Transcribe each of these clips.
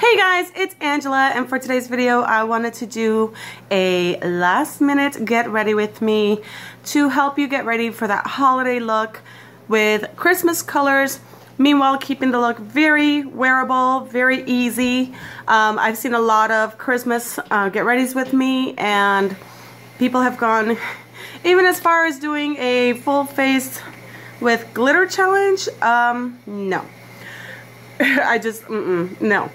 Hey guys, it's Angela, and for today's video I wanted to do a last minute get ready with me to help you get ready for that holiday look with Christmas colors, meanwhile keeping the look very wearable, very easy. I've seen a lot of Christmas get readies with me, and people have gone even as far as doing a full face with glitter challenge. No. I just, no.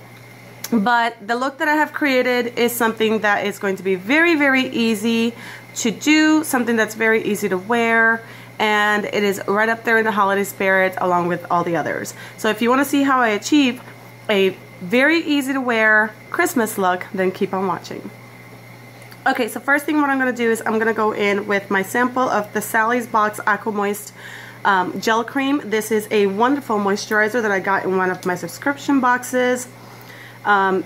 But the look that I have created is something that is going to be very, very easy to do, something that's very easy to wear, and it is right up there in the holiday spirit along with all the others. So if you want to see how I achieve a very easy to wear Christmas look, then keep on watching. Okay, so first thing what I'm going to do is I'm going to go in with my sample of the Sally's Box Aqua Moist gel cream. This is a wonderful moisturizer that I got in one of my subscription boxes.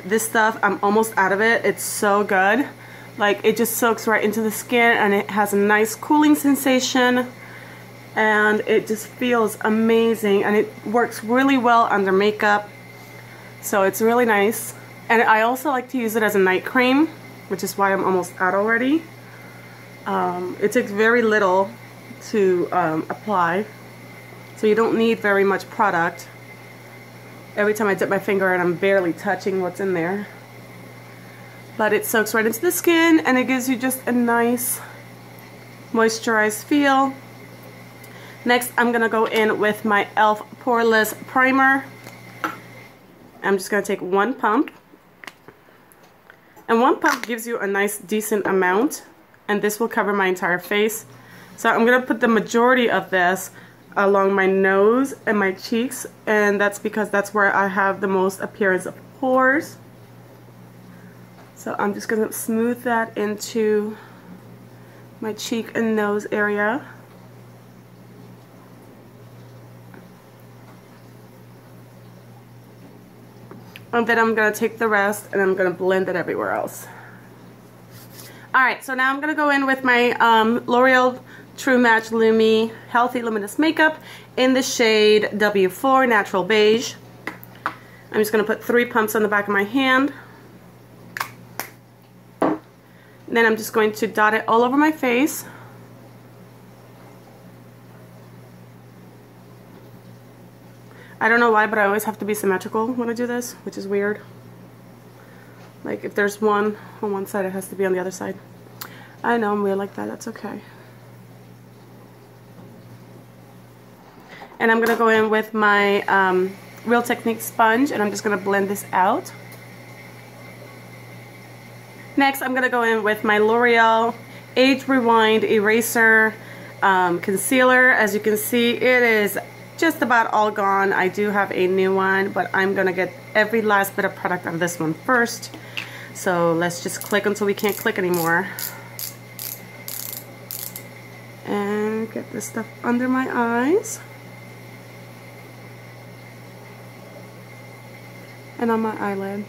This stuff, I'm almost out of it. It's so good. Like, it just soaks right into the skin, and it has a nice cooling sensation, and it just feels amazing, and it works really well under makeup, so it's really nice. And I also like to use it as a night cream, which is why I'm almost out already. It takes very little to apply, so you don't need very much product. Every time I dip my finger in, I'm barely touching what's in there. But it soaks right into the skin, and it gives you just a nice moisturized feel. Next, I'm going to go in with my e.l.f. Poreless Primer. I'm just going to take one pump. And one pump gives you a nice, decent amount. And this will cover my entire face. So I'm going to put the majority of this along my nose and my cheeks, and that's because that's where I have the most appearance of pores. So I'm just going to smooth that into my cheek and nose area. And then I'm going to take the rest and I'm going to blend it everywhere else. Alright, so now I'm going to go in with my Loreal Trumatch Lumi Healthy Luminous Makeup in the shade W4 Natural Beige. I'm just going to put 3 pumps on the back of my hand. Then I'm just going to dot it all over my face. I don't know why, but I always have to be symmetrical when I do this, which is weird. Like, if there's one on one side, it has to be on the other side. I know, I'm weird like that. That's okay. And I'm going to go in with my Real Technique sponge, and I'm just going to blend this out. Next, I'm going to go in with my L'Oreal Age Rewind Eraser Concealer. As you can see, it is just about all gone. I do have a new one, but I'm going to get every last bit of product out of this one first. So let's just click until we can't click anymore. And get this stuff under my eyes. And on my eyelid.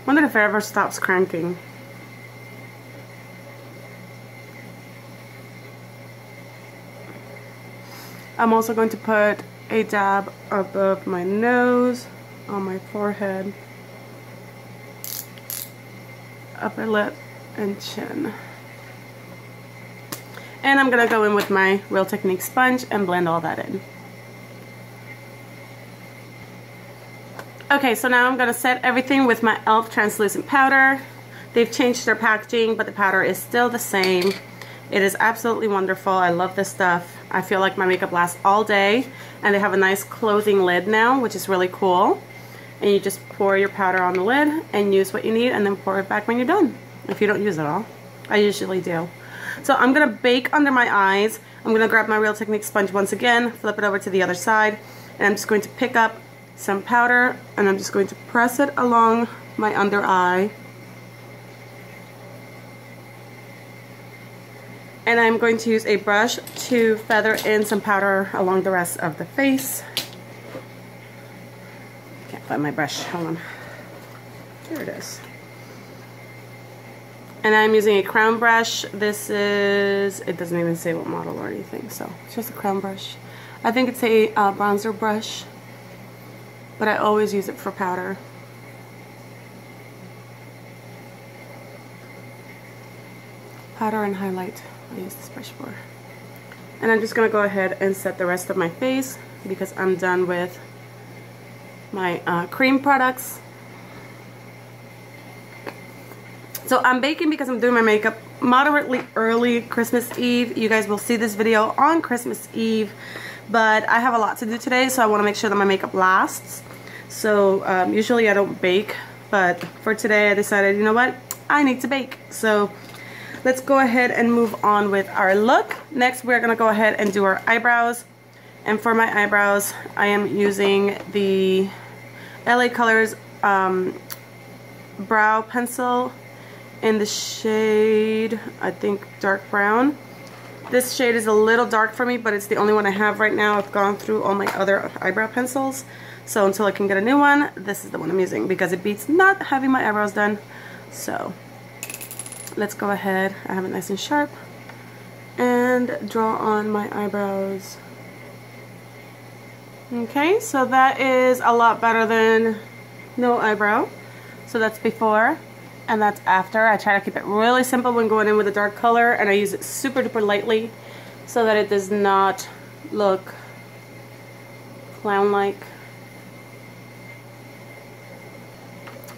Wonder if it ever stops cranking. I'm also going to put a dab above my nose, on my forehead, upper lip, and chin. And I'm going to go in with my Real Technique sponge and blend all that in. Okay, so now I'm going to set everything with my e.l.f. translucent powder. They've changed their packaging, but the powder is still the same. It is absolutely wonderful. I love this stuff. I feel like my makeup lasts all day, and they have a nice closing lid now, which is really cool. And you just pour your powder on the lid and use what you need, and then pour it back when you're done, if you don't use it all. I usually do. So I'm going to bake under my eyes. I'm going to grab my Real Technique sponge once again, flip it over to the other side, and I'm just going to pick up some powder, and I'm just going to press it along my under eye. And I'm going to use a brush to feather in some powder along the rest of the face. Can't find my brush, hold on. Here it is. And I'm using a crown brush. This is, it doesn't even say what model or anything, so it's just a crown brush. I think it's a bronzer brush. but I always use it for powder. Powder and highlight, I use this brush for. And I'm just going to go ahead and set the rest of my face because I'm done with my cream products. So I'm baking because I'm doing my makeup moderately early Christmas Eve. You guys will see this video on Christmas Eve, but I have a lot to do today, so I want to make sure that my makeup lasts. So usually I don't bake, but for today I decided, you know what, I need to bake. So let's go ahead and move on with our look. Next we're going to go ahead and do our eyebrows. And for my eyebrows I am using the LA Colors brow pencil in the shade, I think, dark brown. This shade is a little dark for me, but it's the only one I have right now. I've gone through all my other eyebrow pencils, so until I can get a new one, this is the one I'm using because it beats not having my eyebrows done. So let's go ahead, I have it nice and sharp, and draw on my eyebrows. Okay, so that is a lot better than no eyebrow. So that's before and that's after. I try to keep it really simple when going in with a dark color, and I use it super duper lightly so that it does not look clown-like.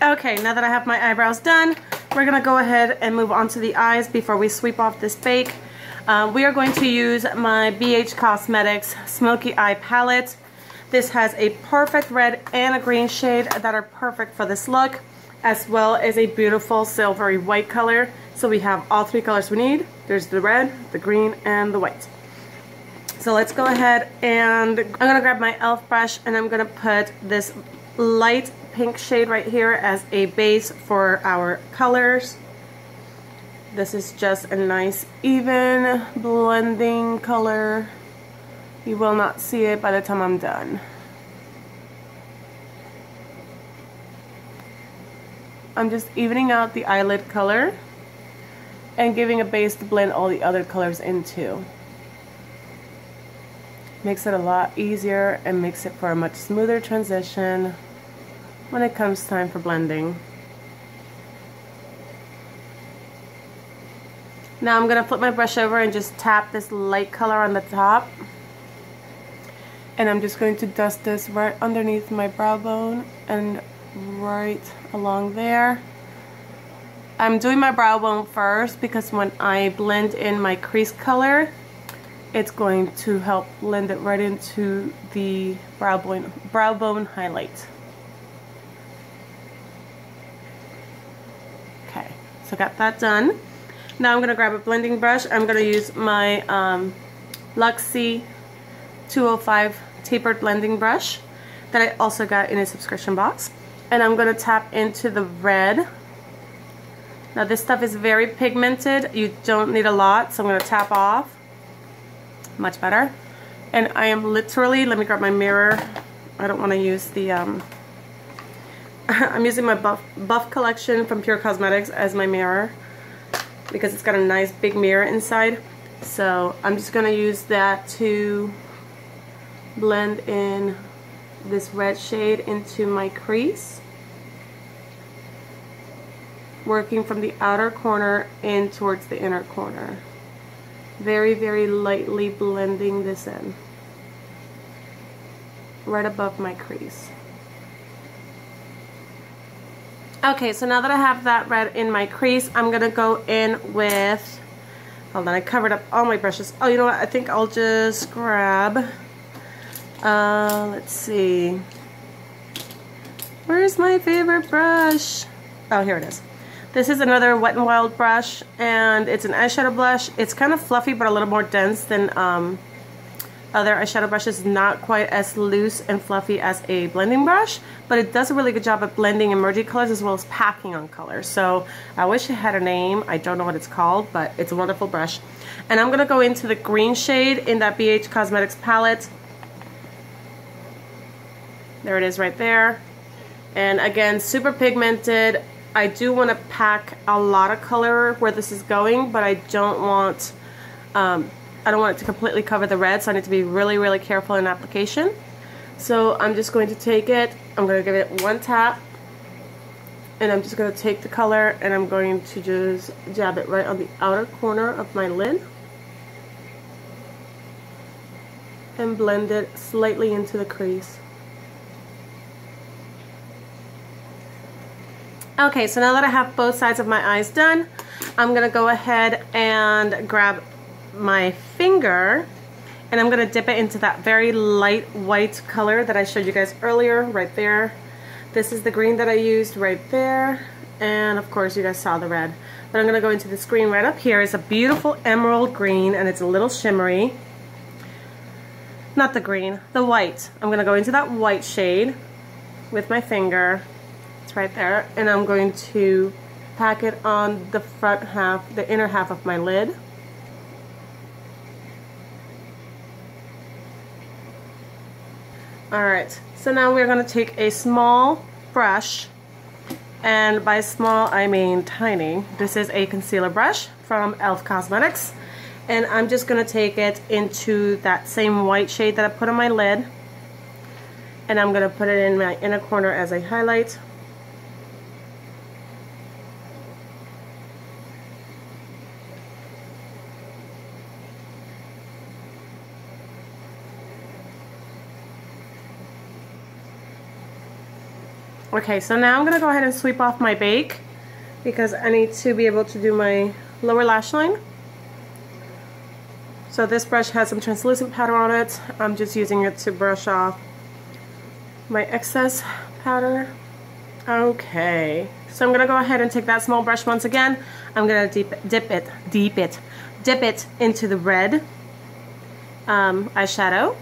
Okay, now that I have my eyebrows done, we're gonna go ahead and move on to the eyes before we sweep off this bake. We are going to use my BH Cosmetics Smoky Eye Palette. This has a perfect red and a green shade that are perfect for this look, as well as a beautiful silvery white color. So we have all three colors we need. There's the red, the green, and the white. So let's go ahead, and I'm gonna grab my e.l.f. brush and I'm gonna put this light pink shade right here as a base for our colors. This is just a nice even blending color. You will not see it by the time I'm done. I'm just evening out the eyelid color and giving a base to blend all the other colors into. Makes it a lot easier and makes it for a much smoother transition when it comes time for blending. Now I'm going to flip my brush over and just tap this light color on the top. And I'm just going to dust this right underneath my brow bone and right along there. I'm doing my brow bone first because when I blend in my crease color, it's going to help blend it right into the brow bone highlight. Okay, so got that done. Now I'm going to grab a blending brush. I'm going to use my Luxie 205 tapered blending brush that I also got in a subscription box. And I'm going to tap into the red. Now this stuff is very pigmented. You don't need a lot, so I'm going to tap off. Much better. And I am literally, let me grab my mirror. I don't want to use the, I'm using my Buff collection from Pure Cosmetics as my mirror because it's got a nice big mirror inside. So I'm just going to use that to blend in this red shade into my crease, working from the outer corner in towards the inner corner. Very, very lightly blending this in right above my crease. Okay, so now that I have that red in my crease, I'm gonna go in with, hold on, I covered up all my brushes. Oh, you know what, I think I'll just grab, let's see, where's my favorite brush? Oh, here it is. This is another Wet n Wild brush, and it's an eyeshadow blush. It's kind of fluffy but a little more dense than other eyeshadow brushes. Not quite as loose and fluffy as a blending brush, but it does a really good job at blending and merging colors as well as packing on colors. So I wish it had a name. I don't know what it's called, but it's a wonderful brush. And I'm going to go into the green shade in that BH Cosmetics palette. There it is right there. And again, super pigmented. I do want to pack a lot of color where this is going, but I don't want it to completely cover the red, so I need to be really, really careful in application. So I'm just going to take it, I'm going to give it one tap, and I'm just going to take the color and I'm going to just jab it right on the outer corner of my lid and blend it slightly into the crease. Okay, so now that I have both sides of my eyes done, I'm going to go ahead and grab my finger and I'm going to dip it into that very light white color that I showed you guys earlier, right there. This is the green that I used right there, and of course you guys saw the red. But I'm going to go into this green right up here. It's a beautiful emerald green and it's a little shimmery. Not the green, the white. I'm going to go into that white shade with my finger. It's right there, and I'm going to pack it on the front half, the inner half of my lid. Alright, so now we're going to take a small brush, and by small I mean tiny. This is a concealer brush from e.l.f. Cosmetics, and I'm just going to take it into that same white shade that I put on my lid, and I'm going to put it in my inner corner as a highlight. Okay, so now I'm going to go ahead and sweep off my bake because I need to be able to do my lower lash line. So this brush has some translucent powder on it. I'm just using it to brush off my excess powder. Okay, so I'm going to go ahead and take that small brush once again. I'm going to dip it into the red eyeshadow,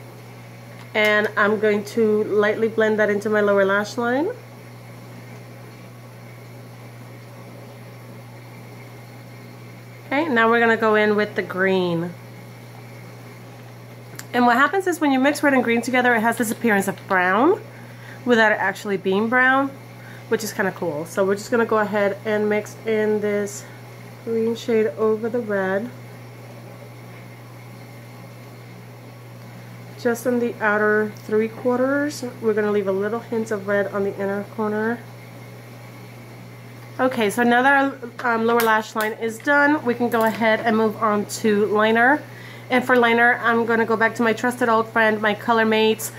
and I'm going to lightly blend that into my lower lash line. Okay, now we're going to go in with the green. And what happens is when you mix red and green together, it has this appearance of brown without it actually being brown, which is kind of cool. So we're just going to go ahead and mix in this green shade over the red. Just on the outer 3/4, we're going to leave a little hint of red on the inner corner. Okay, so now that our lower lash line is done, we can go ahead and move on to liner. And for liner, I'm going to go back to my trusted old friend, my ColorMates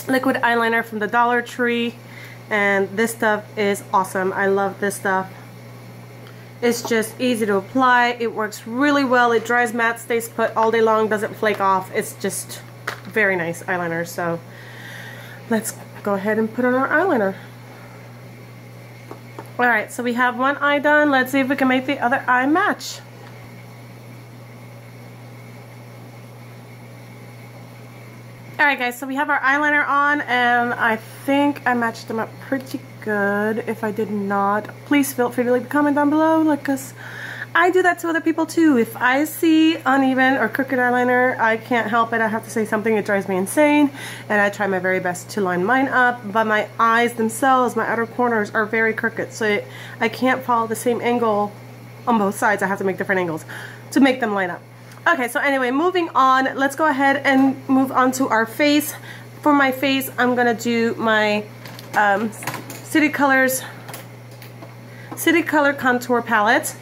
liquid eyeliner from the Dollar Tree. And this stuff is awesome. I love this stuff. It's just easy to apply. It works really well. It dries matte, stays put all day long, doesn't flake off. It's just very nice eyeliner. So let's go ahead and put on our eyeliner. Alright, so we have one eye done. Let's see if we can make the other eye match. Alright guys, so we have our eyeliner on, and I think I matched them up pretty good. If I did not, please feel free to leave a comment down below, because I do that to other people too. If I see uneven or crooked eyeliner, I can't help it. I have to say something. It drives me insane, and I try my very best to line mine up, but my eyes themselves, my outer corners, are very crooked, so I can't follow the same angle on both sides. I have to make different angles to make them line up. Okay, so anyway, moving on, let's go ahead and move on to our face. For my face, I'm gonna do my City Color Contour Palette,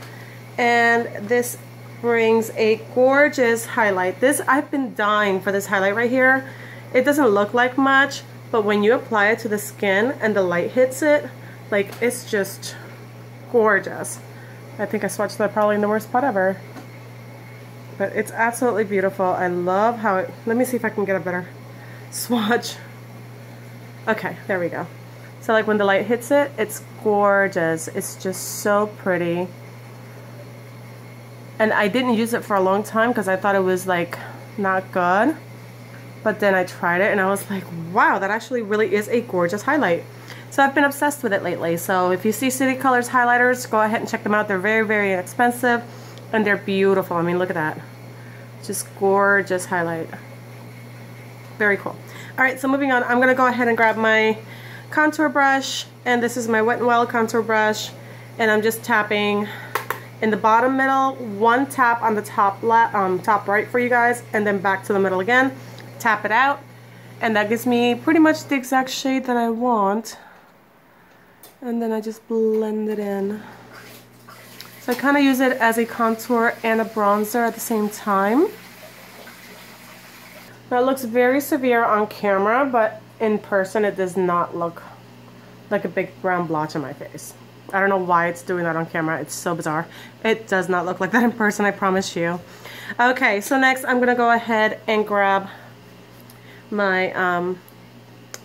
and this brings a gorgeous highlight. I've been dying for this highlight right here. It doesn't look like much, but when you apply it to the skin and the light hits it, like, it's just gorgeous. I think I swatched that probably in the worst spot ever. But it's absolutely beautiful. I love how it, let me see if I can get a better swatch. Okay, there we go. So like when the light hits it, it's gorgeous. It's just so pretty. And I didn't use it for a long time because I thought it was like not good. But then I tried it and I was like, wow, that actually really is a gorgeous highlight. So I've been obsessed with it lately. So if you see City Colors highlighters, go ahead and check them out. They're very, very inexpensive and they're beautiful. I mean, look at that. Just gorgeous highlight. Very cool. Alright, so moving on, I'm going to go ahead and grab my contour brush, and this is my Wet n Wild contour brush, and I'm just tapping in the bottom middle, one tap on the top right for you guys, and then back to the middle again. Tap it out, and that gives me pretty much the exact shade that I want. And then I just blend it in. So I kind of use it as a contour and a bronzer at the same time. Now it looks very severe on camera, but in person it does not look like a big brown blotch on my face. I don't know why it's doing that on camera. It's so bizarre. It does not look like that in person, I promise you. Okay, so next I'm gonna go ahead and grab my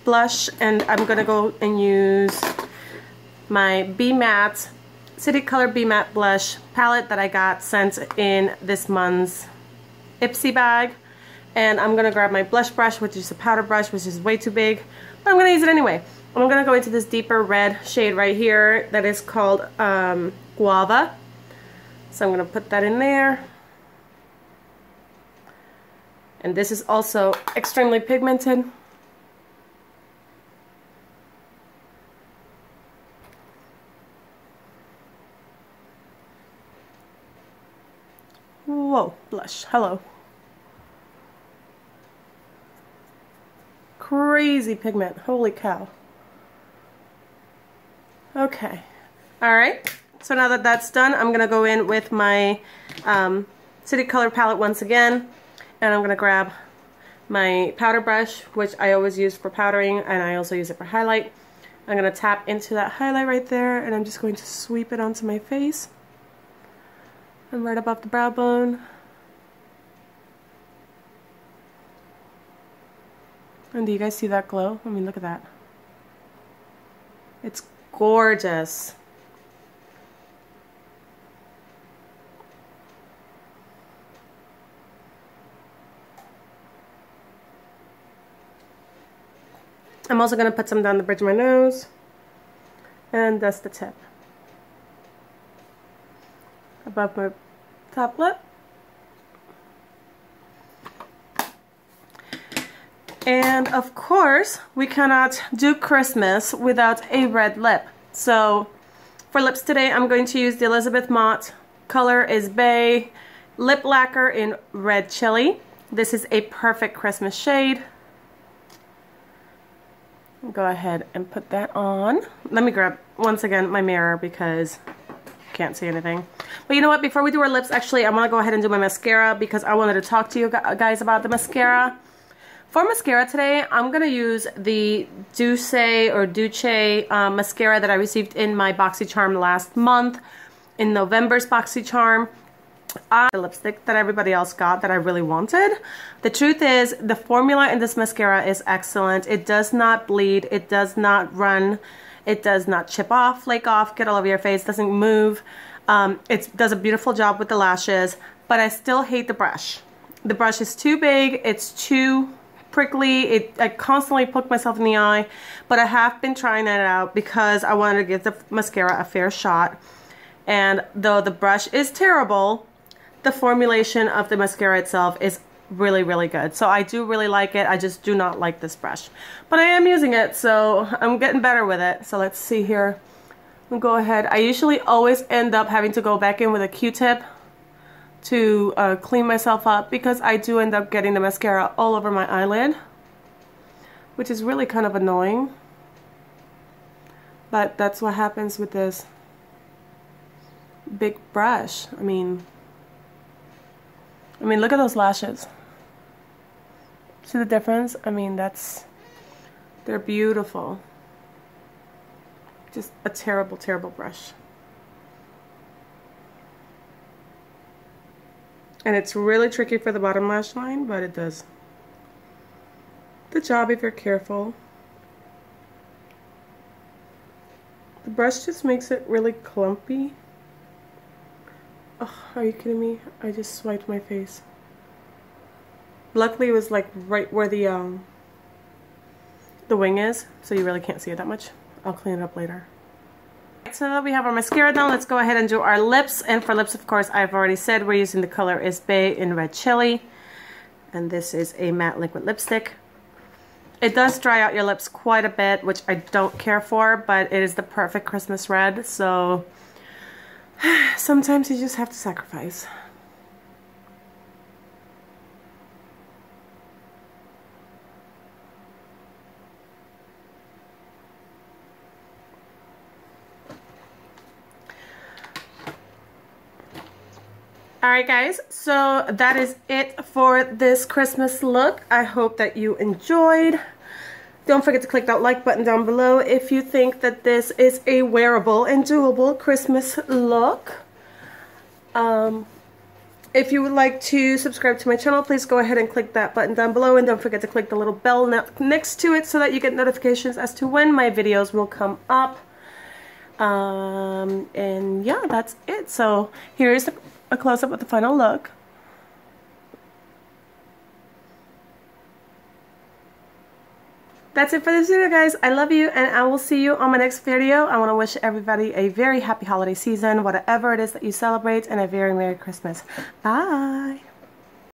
blush, and I'm gonna go and use my Be Matte City Color Be Matte blush palette that I got sent in this month's Ipsy bag. And I'm gonna grab my blush brush, which is a powder brush, which is way too big, but I'm gonna use it anyway. I'm gonna go into this deeper red shade right here that is called Guava. So I'm gonna put that in there. And this is also extremely pigmented. Whoa, blush, hello. Crazy pigment, holy cow. Okay, all right, so now that that's done, I'm gonna go in with my City Color palette once again, and I'm gonna grab my powder brush, which I always use for powdering, and I also use it for highlight. I'm gonna tap into that highlight right there, and I'm just going to sweep it onto my face. And right above the brow bone. And do you guys see that glow? I mean, look at that. It's gorgeous. I'm also going to put some down the bridge of my nose. And dust the tip. Above my top lip. And of course, we cannot do Christmas without a red lip. So for lips today, I'm going to use the Elizabeth Mott. Color is Bae Lip Lacquer in Red Chili. This is a perfect Christmas shade. Go ahead and put that on. Let me grab, once again, my mirror because can't see anything. But you know what, before we do our lips, actually I want to go ahead and do my mascara because I wanted to talk to you guys about the mascara. For mascara today, I'm going to use the Duce mascara that I received in my BoxyCharm last month, in November's BoxyCharm. The lipstick that everybody else got that I really wanted. The truth is, the formula in this mascara is excellent. It does not bleed, it does not run, it does not chip off, flake off, get all over your face, doesn't move. It does a beautiful job with the lashes, but I still hate the brush. The brush is too big, it's too prickly, I constantly poke myself in the eye, but I have been trying it out because I wanted to give the mascara a fair shot. And though the brush is terrible, the formulation of the mascara itself is really, really good. So I do really like it. I just do not like this brush. But I am using it, so I'm getting better with it. So let's see here. We'll go ahead. I usually always end up having to go back in with a Q-tip to clean myself up because I do end up getting the mascara all over my eyelid, which is really kind of annoying. But that's what happens with this big brush. I mean, look at those lashes. See the difference? I mean, they're beautiful. Just a terrible, terrible brush. And it's really tricky for the bottom lash line, but it does the job if you're careful. The brush just makes it really clumpy. Oh, are you kidding me? I just swiped my face. Luckily it was like right where the wing is, so you really can't see it that much. I'll clean it up later. So that we have our mascara done, let's go ahead and do our lips. And for lips, of course, I've already said we're using the color is Bae in Red Chili. And this is a matte liquid lipstick. It does dry out your lips quite a bit, which I don't care for, but it is the perfect Christmas red, so sometimes you just have to sacrifice. Alright guys, so that is it for this Christmas look. I hope that you enjoyed. Don't forget to click that like button down below if you think that this is a wearable and doable Christmas look. If you would like to subscribe to my channel, please go ahead and click that button down below, and don't forget to click the little bell next to it so that you get notifications as to when my videos will come up. And yeah, that's it. So here's a close-up of the final look. That's it for this video, guys. I love you, and I will see you on my next video. I want to wish everybody a very happy holiday season, whatever it is that you celebrate, and a very Merry Christmas. Bye!